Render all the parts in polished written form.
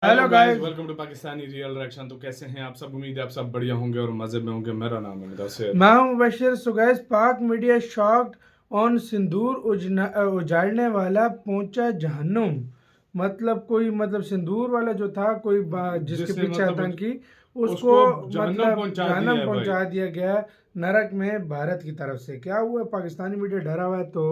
Hello guys, welcome to Pakistani real reaction. तो कैसे हैं आप सब? उम्मीद है आप सब बढ़िया होंगे और मजे में होंगे। मेरा नाम है मुदस्सिर, मैं हूं मुबशिर। सो गाइस, पाक मीडिया शॉक्ड ऑन सिंदूर उजाड़ने वाला पहुंचा जहन्नुम। कोई सिंदूर वाला जो था कोई जिसके पीछे आतंकी उसको जहन्नम पहुंचा दिया गया नरक में भारत की तरफ से। क्या हुआ? पाकिस्तानी मीडिया डरा हुआ है। तो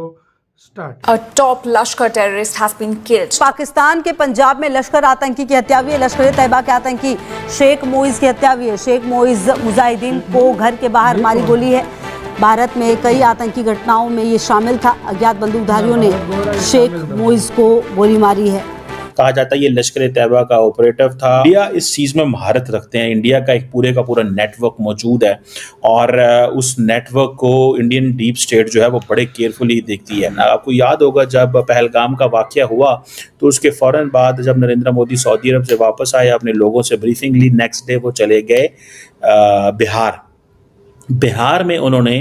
A top Lashkar terrorist has been killed. Pakistan के पंजाब में लश्कर आतंकी की हत्या हुई है। लश्कर तैयबा के आतंकी शेख मोइज की हत्या हुई है। शेख मोइज मुजाहिदीन को घर के बाहर मारी गोली है। भारत में कई आतंकी घटनाओं में ये शामिल था। अज्ञात बंदूकधारियों ने शेख मोइज को गोली मारी है। कहा जाता है ये लश्कर तैयबा का ऑपरेटिव था। इंडिया इस चीज़ में महारत रखते हैं। इंडिया का एक पूरे का पूरा नेटवर्क मौजूद है और उस नेटवर्क को इंडियन डीप स्टेट जो है वो बड़े केयरफुली देखती है। आपको याद होगा जब पहलगाम का वाकया हुआ तो उसके फ़ौरन बाद जब नरेंद्र मोदी सऊदी अरब से वापस आए, अपने लोगों से ब्रीफिंग ली, नेक्स्ट डे वो चले गए बिहार में। उन्होंने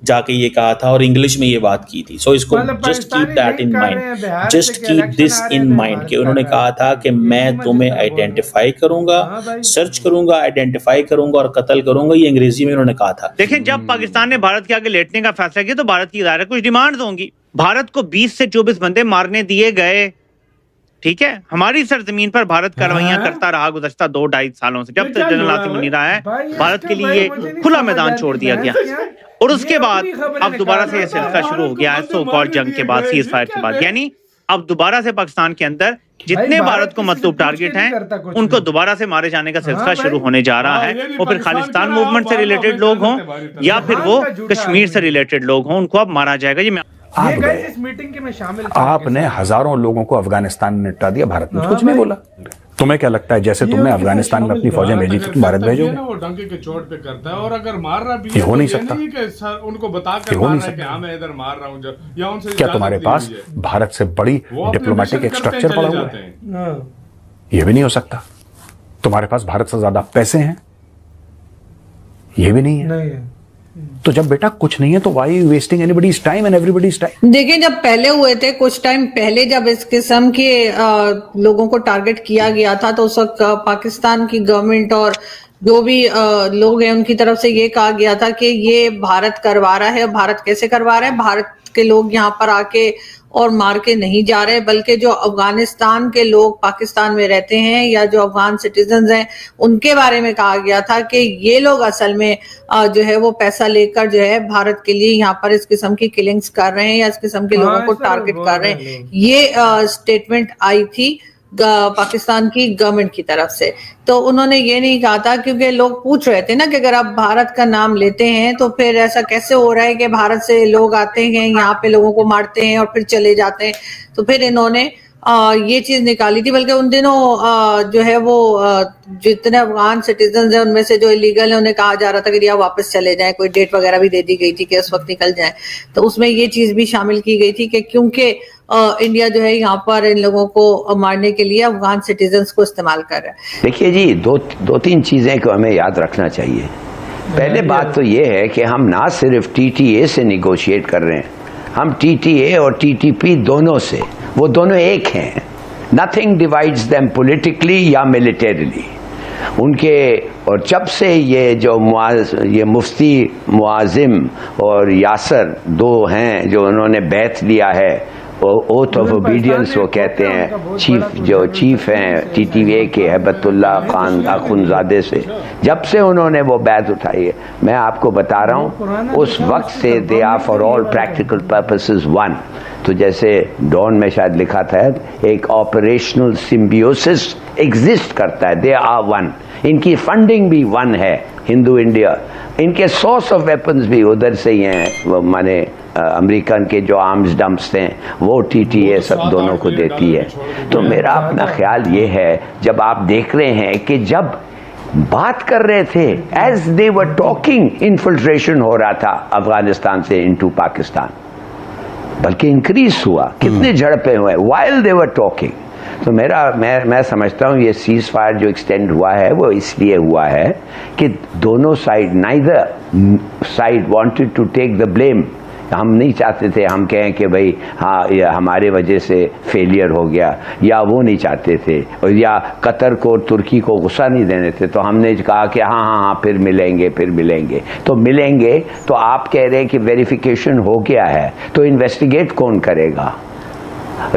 जाके ये कहा था और इंग्लिश में ये बात की थी। सो इसको just keep that in mind, just keep this in mind कि उन्होंने कहा था कि मैं तुम्हें आइडेंटिफाई करूंगा, सर्च करूंगा, आइडेंटिफाई करूंगा और कत्ल करूंगा। ये अंग्रेजी में उन्होंने कहा था। देखें, जब पाकिस्तान ने भारत के आगे लेटने का फैसला किया तो भारत की दायरे कुछ डिमांड्स होंगी। भारत को 20 से 24 बंदे मारने दिए गए, ठीक है। हमारी सरजमीन पर भारत कार्रवाइयां करता रहा गुज़श्ता 2-2.5 सालों से। जब तक जनरल आसिम मुनीर आया है भारत के लिए खुला मैदान छोड़ दिया गया और उसके बाद अब दोबारा से यह सिलसिला शुरू हो गया है सो कॉल्ड जंग के बाद, सीज फायर के बाद। यानी अब दोबारा से पाकिस्तान के अंदर जितने भारत को मतलूब टारगेट हैं उनको दोबारा से मारे जाने का सिलसिला शुरू होने जा रहा है। वो फिर खालिस्तान मूवमेंट से रिलेटेड लोग हों या फिर वो कश्मीर से रिलेटेड लोग हों, उनको अब मारा जाएगा। ये आप गए इस मीटिंग के में शामिल। आपने हजारों लोगों को अफगानिस्तान में निपटा दिया, भारत ने कुछ नहीं बोला। तुम्हें क्या लगता है जैसे तुमने अफगानिस्तान में अपनी फौजें भेजी थी, तुम भारत भेजोगे? वो डंके के चोट पे करता है और अगर मार रहा भी ये हो नहीं तो सकता। उनको बता कर मार रहा है कि हाँ मैं इधर मार रहा हूँ, या उनसे क्या तुम्हारे पास भारत से बड़ी डिप्लोमेटिक एक स्ट्रक्चर पड़ा हुआ है? ये भी नहीं हो सकता। तुम्हारे पास भारत से ज्यादा पैसे हैं, ये भी नहीं है। तो जब बेटा कुछ नहीं है तो why you wasting anybody's time and everybody's time? देखिए, जब पहले हुए थे कुछ टाइम पहले, जब इस किस्म के लोगों को टारगेट किया गया था तो उस वक्त पाकिस्तान की गवर्नमेंट और जो भी लोग हैं उनकी तरफ से ये कहा गया था कि ये भारत करवा रहा है। भारत कैसे करवा रहा है? भारत के लोग यहाँ पर आके और मार के नहीं जा रहे, बल्कि जो अफगानिस्तान के लोग पाकिस्तान में रहते हैं या जो अफगान सिटीजन्स हैं उनके बारे में कहा गया था कि ये लोग असल में जो है वो पैसा लेकर जो है भारत के लिए यहाँ पर इस किस्म की किलिंग्स कर रहे हैं या इस किस्म के लोगों को टारगेट कर रहे हैं। ये स्टेटमेंट आई थी पाकिस्तान की गवर्नमेंट की तरफ से। तो उन्होंने ये नहीं कहा था, क्योंकि लोग पूछ रहे थे ना कि अगर आप भारत का नाम लेते हैं तो फिर ऐसा कैसे हो रहा है कि भारत से लोग आते हैं यहाँ पे लोगों को मारते हैं और फिर चले जाते हैं। तो फिर इन्होंने ये चीज निकाली थी। बल्कि उन दिनों जो है वो जितने अफगान सिटीजन हैं उनमें से जो इलीगल है उन्हें कहा जा रहा था कि या वापस चले जाएं, कोई डेट वगैरह भी दे दी गई थी कि उस वक्त निकल जाएं। तो उसमें ये चीज भी शामिल की गई थी कि क्योंकि इंडिया जो है यहाँ पर इन लोगों को मारने के लिए अफगान सिटीजन्स को इस्तेमाल कर रहा है। देखिए जी, दो तीन चीजें को हमें याद रखना चाहिए। पहले बात तो ये है कि हम ना सिर्फ टीटीए से निगोशिएट कर रहे हैं, हम टीटीए और टीटीपी दोनों से, वो दोनों एक हैं। नथिंग डिवाइड्स देम पॉलिटिकली या मिलिटरीली उनके। और जब से ये मुफ्ती मुआजिम और यासर दो हैं जो उन्होंने बैत लिया है, ओथ ऑफ ओबीडियंस वो कहते हैं, चीफ हैं टीटीए के हैबतुल्ला खान अखुनजादे से, जब से उन्होंने वो बैत उठाई है, मैं आपको बता रहा हूँ उस वक्त से they are for all practical purposes one. तो जैसे डॉन में शायद लिखा था एक ऑपरेशनल सिम्बियोसिस एग्जिस्ट करता है, दे आर वन। इनकी फंडिंग भी वन है, हिंदू इंडिया। इनके सोर्स ऑफ वेपन्स भी उधर से ही हैं, माने अमेरिकन के जो आर्म्स डंप्स हैं वो टीटीए सब दोनों को देती है। तो मेरा अपना ख्याल ये है, जब आप देख रहे हैं कि जब बात कर रहे थे as they were talking, infiltration हो रहा था अफगानिस्तान से इनटू पाकिस्तान, बल्कि इंक्रीज हुआ। कितने झड़पें हुए वाइल दे वर टॉकिंग। तो मैं समझता हूँ ये सीज फायर जो एक्सटेंड हुआ है वो इसलिए हुआ है कि दोनों side, neither side wanted to take the blame हम नहीं चाहते थे हम कहें कि भाई हाँ ये हमारे वजह से फेलियर हो गया, या वो नहीं चाहते थे, और या कतर को तुर्की को गुस्सा नहीं देने थे, तो हमने कहा कि हाँ हाँ हाँ फिर मिलेंगे तो मिलेंगे। तो आप कह रहे हैं कि वेरिफिकेशन हो गया है, तो इन्वेस्टिगेट कौन करेगा?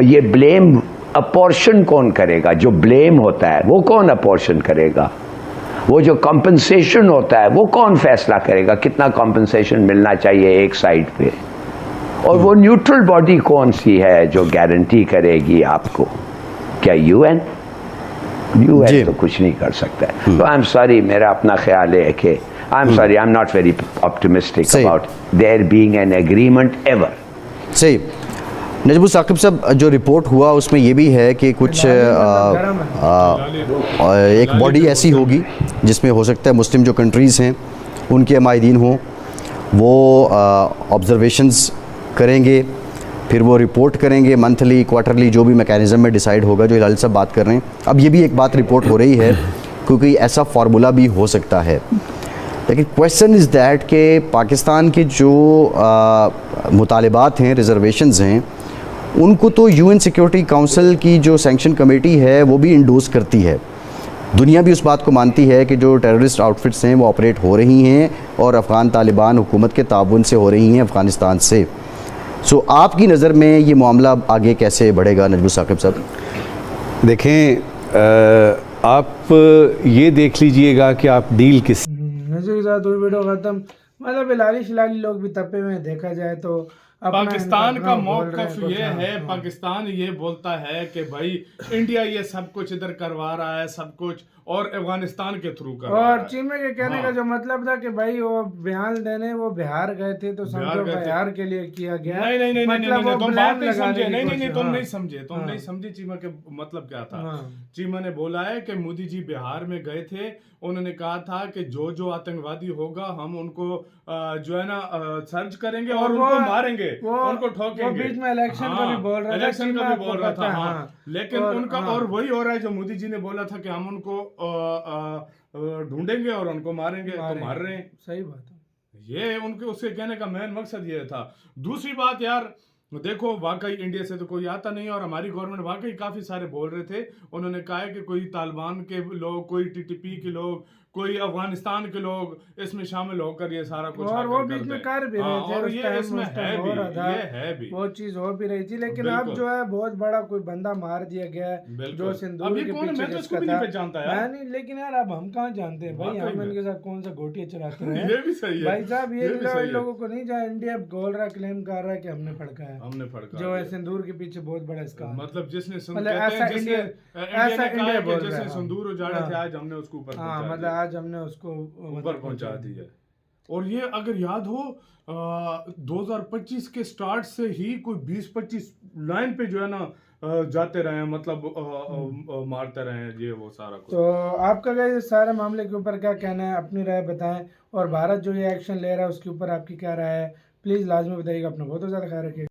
ये ब्लेम अपॉर्शन कौन करेगा? जो ब्लेम होता है वो कौन अपॉर्शन करेगा? वो जो कॉम्पनसेशन होता है वो कौन फैसला करेगा कितना कॉम्पनसेशन मिलना चाहिए एक साइड पे? और वो न्यूट्रल बॉडी कौन सी है जो गारंटी करेगी आपको? क्या यूएन तो कुछ नहीं कर सकता है। तो आई एम सॉरी, मेरा अपना ख्याल है कि I am sorry, I am not very optimistic about their being an agreement ever. सही। नजमुल साकिब साहब, जो रिपोर्ट हुआ उसमें ये भी है कि कुछ एक बॉडी ऐसी होगी जिसमें हो सकता है मुस्लिम जो कंट्रीज़ हैं उनके अमायदीन हों, वो ऑब्जर्वेशंस करेंगे, फिर वो रिपोर्ट करेंगे मंथली क्वार्टरली, जो भी मैकेनिज़्म में डिसाइड होगा, जो हिलाल साहब बात कर रहे हैं। अब ये भी एक बात रिपोर्ट हो रही है क्योंकि ऐसा फार्मूला भी हो सकता है, लेकिन क्वेश्चन इज़ दैट कि पाकिस्तान के जो मुतालिबात हैं, रिजर्वेशंस हैं, उनको तो यूएन सिक्योरिटी काउंसिल की जो सैंक्शन कमेटी है वो भी इंडोर्स करती है। दुनिया भी उस बात को मानती है कि जो टेररिस्ट आउटफिट्स हैं वो ऑपरेट हो रही हैं और अफ़गान तालिबान हुकूमत के ताउन से हो रही हैं अफ़गानिस्तान से। सो आपकी नज़र में ये मामला आगे कैसे बढ़ेगा नजमुल साकिब साहब? देखें, आप ये देख लीजिएगा कि आप डील किस के साथ हुई वीडियो खत्म। मतलब हिलाली शिलाली लोग भी तपे हुए देखा जाए तो पाकिस्तान का मौक़िफ़ ये है, पाकिस्तान ये बोलता है कि भाई इंडिया ये सब कुछ इधर करवा रहा है, सब कुछ, और अफगानिस्तान के थ्रू कर रहा है। और चीमे के कहने का जो मतलब था कि भाई वो बयान देने वो बिहार गए थे तो समझो बिहार के लिए किया गया। नहीं, मतलब तुम बात नहीं समझे, नहीं तुम नहीं समझे, तुम नहीं समझे चीमा के मतलब क्या था। चीमा ने बोला है कि मोदी जी बिहार में गए थे, उन्होंने कहा था कि जो आतंकवादी होगा हम उनको जो है ना सर्च करेंगे और उनको मारेंगे, उनको ठोकेंगे। बीच में इलेक्शन का भी बोल रहा था, इलेक्शन का भी बोल रहा था, हाँ। लेकिन उनका और वही हो रहा है जो मोदी जी ने बोला था कि हम उनको ढूंढेंगे और उनको मारेंगे, तो मार रहे हैं। सही बात है, ये उनके उसके कहने का मेन मकसद ये था। दूसरी बात यार देखो, वाकई इंडिया से तो कोई आता नहीं, और हमारी गवर्नमेंट वाकई काफी सारे बोल रहे थे। उन्होंने कहा है कि कोई तालिबान के लोग, कोई टीटीपी के लोग, कोई अफगानिस्तान के लोग इसमें शामिल होकर ये सारा कुछ और वो बीच में कर भी रहे थे, और ये इसमें है भी वो चीज हो भी रही थी। लेकिन अब जो है बहुत बड़ा कोई बंदा मार दिया गया है जो सिंदूर के पीछे मैं तो इसको भी नहीं पहचानता यार। नहीं, लेकिन यार अब हम कहाँ जानते हैं भाई, हम इनके साथ कौन सा घोटिया चलाते हैं। ये भी सही है भाई साहब, ये लोगों को नहीं जाए। इंडिया बोल रहा, क्लेम कर रहा है कि हमने फड़का जो है सिंदूर के पीछे बहुत बड़ा इसका, मतलब जिसने इंडिया बोल रहा है सिंदूर उजाड़े थे, आज हमने उसको ऊपर, मतलब आज हमने उसको ऊपर पहुंचा दी है। और ये अगर याद हो 2025 के स्टार्ट से ही कोई 20-25 लाइन पे जो है ना जाते रहे, मतलब मारते रहे, ये वो सारा कुछ। तो आपका क्या सारे मामले के ऊपर क्या कहना है, अपनी राय बताएं। और भारत जो ये एक्शन ले रहा है उसके ऊपर आपकी क्या राय है, प्लीज़ लाजमी बताइएगा। अपना बहुत ज़्यादा ख्याल रखिएगा।